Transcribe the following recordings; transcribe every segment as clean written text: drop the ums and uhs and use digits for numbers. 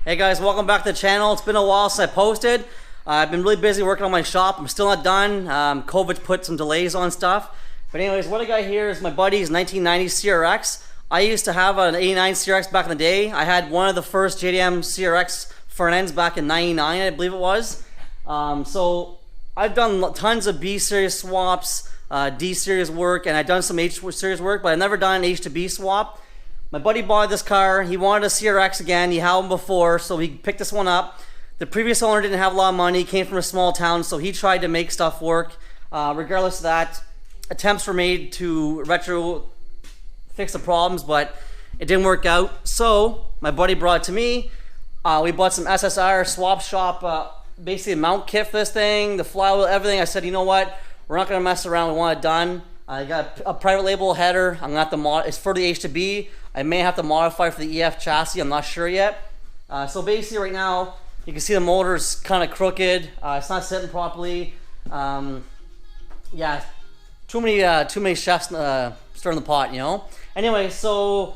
Hey guys, welcome back to the channel. It's been a while since I posted. I've been really busy working on my shop. I'm still not done. COVID put some delays on stuff. But anyways, what I got here is my buddy's 1990 CRX. I used to have an 89 CRX back in the day. I had one of the first JDM CRX front ends back in 99, I believe it was. So I've done tons of B series swaps, D series work, and I've done some H series work, but I've never done an H2B swap. My buddy bought this car. He wanted a CRX again. He had one before, so he picked this one up. The previous owner didn't have a lot of money, came from a small town, so he tried to make stuff work. Regardless of that, attempts were made to retro fix the problems, but it didn't work out. So my buddy brought it to me. We bought some SSR swap shop, basically a mount kit for this thing, the flywheel, everything. I said, you know what? We're not gonna mess around. We want it done. I got a private label header. I'm gonna have to mod. It's for the H2B. I may have to modify for the EF chassis. I'm not sure yet. So basically, right now you can see the motor's kind of crooked. It's not sitting properly. Yeah, too many chefs stirring the pot, you know. Anyway, so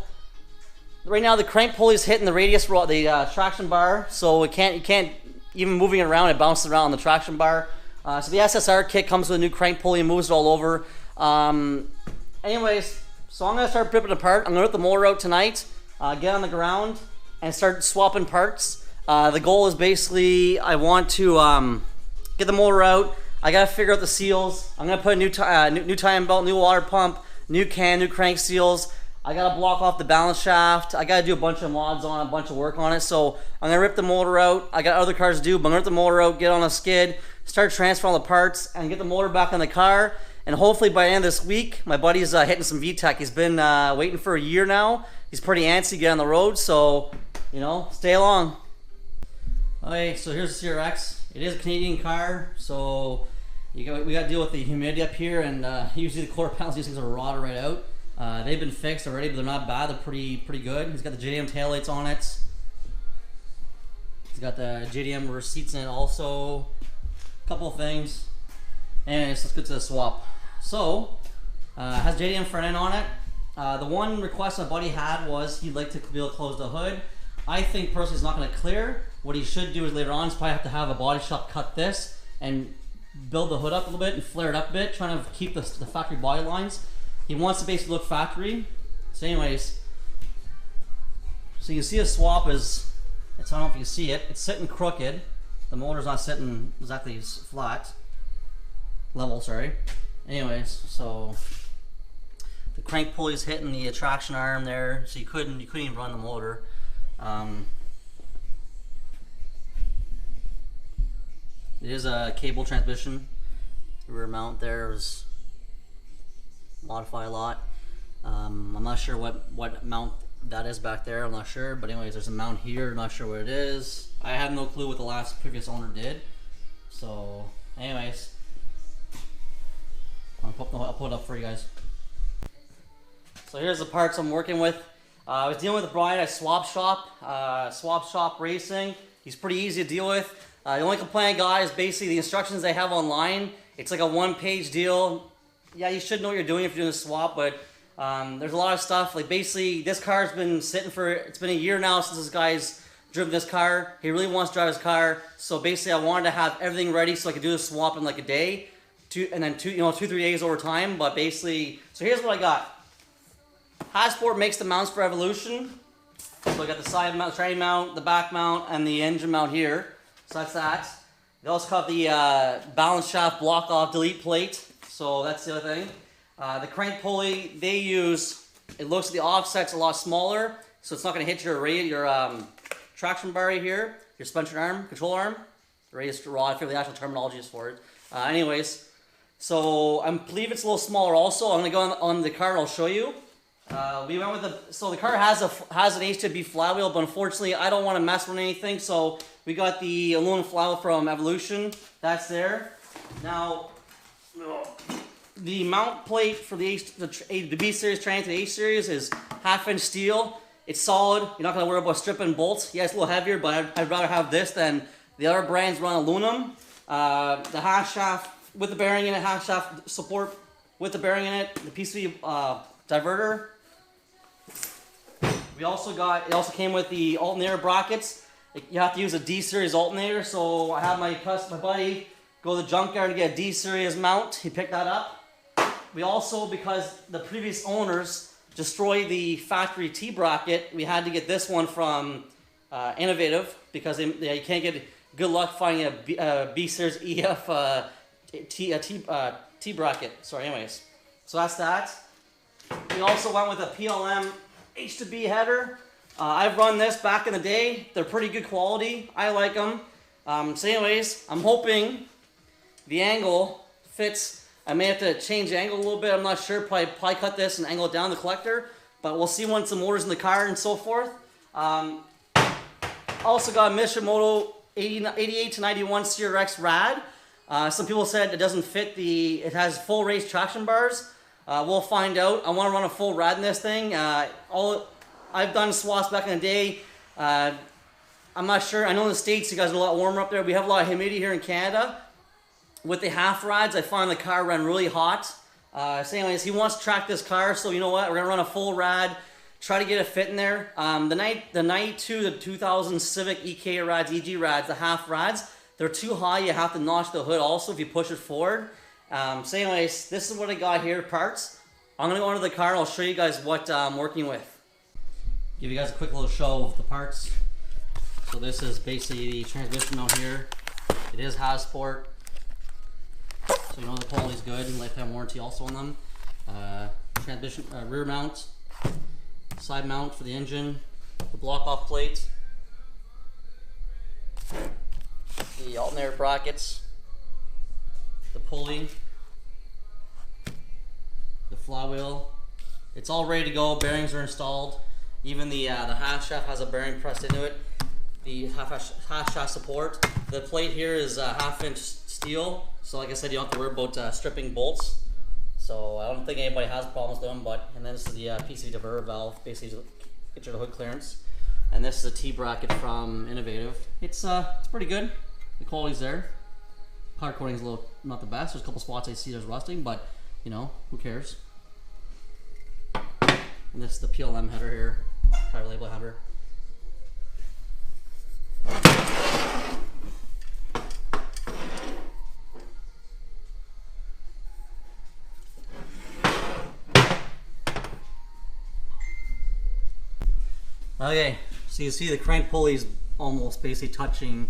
right now the crank pulley is hitting the radius rod, the traction bar, so you can't even moving it around. It bounces around on the traction bar. So the SSR kit comes with a new crank pulley and moves it all over. Anyways, so I'm gonna start ripping it apart. I'm gonna rip the motor out tonight, get on the ground, and start swapping parts. The goal is basically I want to get the motor out. I gotta figure out the seals. I'm gonna put a new timing belt, new water pump, new can, new crank seals. I gotta block off the balance shaft. I gotta do a bunch of mods on it, a bunch of work on it. So I'm gonna rip the motor out. I got other cars to do, but I'm gonna rip the motor out, get on a skid, start transferring all the parts, and get the motor back in the car. And hopefully by the end of this week, my buddy's hitting some VTEC. He's been waiting for a year now. He's pretty antsy to get on the road, so, you know, stay along. Okay, so here's the CRX. It is a Canadian car, so we got to deal with the humidity up here, and usually the quarter panels, these things are rotted right out. They've been fixed already, but they're not bad. They're pretty good. He's got the JDM taillights on it. He's got the JDM receipts in it also. A couple of things. Anyways, let's get to the swap. So, has JDM front end on it. The one request my buddy had was he'd like to be able to close the hood. I think personally it's not going to clear. What he should do is later on is probably have to have a body shop cut this and build the hood up a little bit and flare it up a bit, trying to keep the factory body lines. He wants to basically look factory. So anyways, so you can see the swap is, I don't know if you can see it, it's sitting crooked. The motor's not sitting exactly flat. Level, sorry. Anyways, so the crank pulley's hitting the traction arm there, so you couldn't even run the motor. It is a cable transmission. The rear mount there was modified a lot. I'm not sure what mount that is back there. I'm not sure, but anyways, there's a mount here. Not sure what it is. I have no clue what the previous owner did. So, anyways. I'll put it up for you guys. So here's the parts I'm working with. I was dealing with Brian at Swap Shop Racing. He's pretty easy to deal with. The only complaint I got is basically the instructions they have online. It's like a one-page deal. Yeah, you should know what you're doing if you're doing a swap, but there's a lot of stuff. Like basically, this car's been sitting it's been a year now since this guy's driven this car. He really wants to drive his car. So basically, I wanted to have everything ready so I could do the swap in like a day. And then 2-3 days over time, but basically, so here's what I got. Hassport makes the mounts for Evolution. So I got the side mount, tranny mount, the back mount, and the engine mount here. So that's that. They also got the balance shaft block off delete plate. So that's the other thing. The crank pulley they use, it looks at the offset's a lot smaller, so it's not going to hit your traction bar right here, your suspension arm, control arm. The radius rod, I feel the actual terminology is for it. Anyways. So I believe it's a little smaller also. I'm going to go on the car and I'll show you. We went with so the car has an H2B flywheel, but unfortunately I don't want to mess with anything, so we got the aluminum flywheel from Evolution. That's there. Now, the mount plate for the B series tranny to the H series is 1/2-inch steel. It's solid. You're not going to worry about stripping bolts. Yeah, it's a little heavier, but I'd rather have this than the other brands run aluminum. The half shaft with the bearing in it, half shaft support with the bearing in it, the PCV diverter. We also got, it also came with the alternator brackets. you have to use a D series alternator. So I have my buddy go to the junkyard to get a D series mount. He picked that up. We also, because the previous owners destroyed the factory T bracket, we had to get this one from Innovative, because you can't get good luck finding a B series EF T bracket. Sorry, anyways. So that's that. We also went with a PLM H2B header. I've run this back in the day. They're pretty good quality. I like them. So anyways, I'm hoping the angle fits. I may have to change the angle a little bit. I'm not sure. Probably cut this and angle it down the collector. But we'll see once the motor's in the car and so forth. Also got a Mishimoto 88 to 91 CRX Rad. Some people said it doesn't fit it has full race traction bars. We'll find out. I want to run a full rad in this thing. I've done swaps back in the day. I'm not sure. I know in the States you guys are a lot warmer up there. We have a lot of humidity here in Canada. With the half rads, I find the car run really hot. So anyways, he wants to track this car, so you know what? We're going to run a full rad, try to get it fit in there. The 92, the 2000 Civic EK rads, EG rads, the half rads, they're too high. You have to notch the hood also if you push it forward. So anyways, this is what I got here, parts. I'm going to go into the car and I'll show you guys what I'm working with. Give you guys a quick little show of the parts. So this is basically the transmission mount here. It is Hasport, so you know the quality's good, and lifetime warranty also on them. Transmission rear mount, side mount for the engine, the block off plate, the alternator brackets, the pulley, the flywheel. It's all ready to go. Bearings are installed. Even the half shaft has a bearing pressed into it. The half shaft support. The plate here is half-inch steel, so like I said, you don't have to worry about stripping bolts. So I don't think anybody has problems with them. And then this is the PCV diverter valve, basically to get your hood clearance. And this is a T bracket from Innovative. It's pretty good. The quality's there. Powder coating's a little not the best. There's a couple spots I see there's rusting, but you know, who cares? And this is the PLM header here, tire label header. Okay, so you see the crank pulley's almost basically touching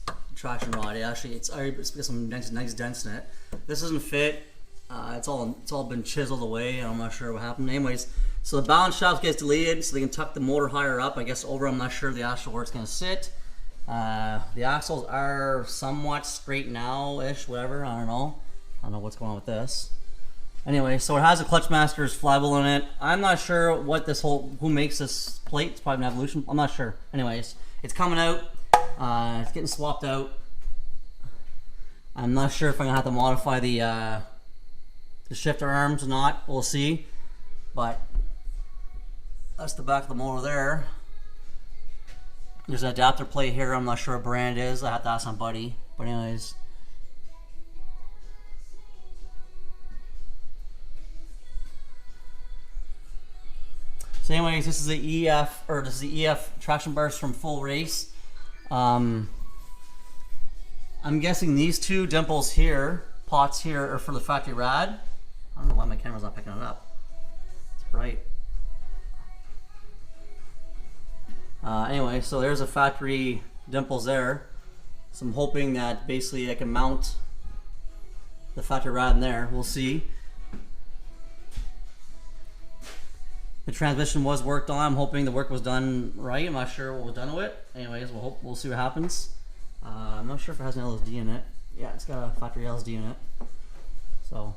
the traction rod. It's got some nice dents in it. This doesn't fit. It's all been chiseled away. I'm not sure what happened. Anyways, so the balance shaft gets deleted so they can tuck the motor higher up. I guess over. I'm not sure the axle where it's gonna sit. The axles are somewhat straight now-ish. Whatever. I don't know what's going on with this. Anyway, so it has a Clutchmaster's flywheel in it. I'm not sure what who makes this plate. It's probably an Evolution. I'm not sure. Anyways, it's coming out. It's getting swapped out. I'm not sure if I'm gonna have to modify the shifter arms or not. We'll see. But that's the back of the motor there. There's an adapter plate here. I'm not sure what brand it is. I have to ask my buddy. But anyways. So anyways, this is the EF traction bars from Full Race. I'm guessing these two dimples here, pots here, are for the factory rad. I don't know why my camera's not picking it up. It's bright. Anyway, so there's a factory dimples there. So I'm hoping that basically I can mount the factory rad in there. We'll see. The transmission was worked on. I'm hoping the work was done right. I'm not sure what was done with it. Anyways, we'll see what happens. I'm not sure if it has an LSD in it. Yeah, it's got a factory LSD in it. So.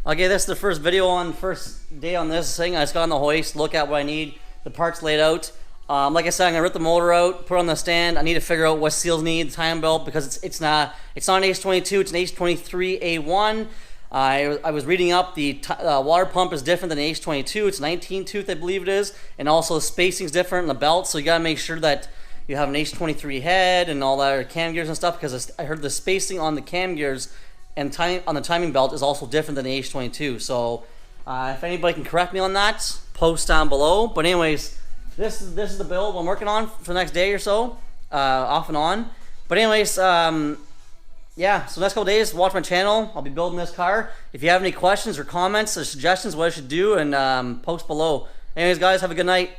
Okay, this is the first video on first day on this thing. I just got on the hoist, look at what I need, the parts laid out. Like I said, I'm gonna rip the motor out, put it on the stand. I need to figure out what seals need, the time belt, because it's not an H22, it's an H23A1. I was reading up, the water pump is different than the H22. It's 19 tooth, I believe it is, and also the spacing's different in the belt. So you gotta make sure that you have an H23 head and all that, or cam gears and stuff, because I heard the spacing on the cam gears and on the timing belt is also different than the H22. So if anybody can correct me on that, post down below. But anyways, this is the build I'm working on for the next day or so, off and on. But anyways, yeah, so next couple days, watch my channel. I'll be building this car. If you have any questions or comments or suggestions what I should do, and post below. Anyways, guys, have a good night.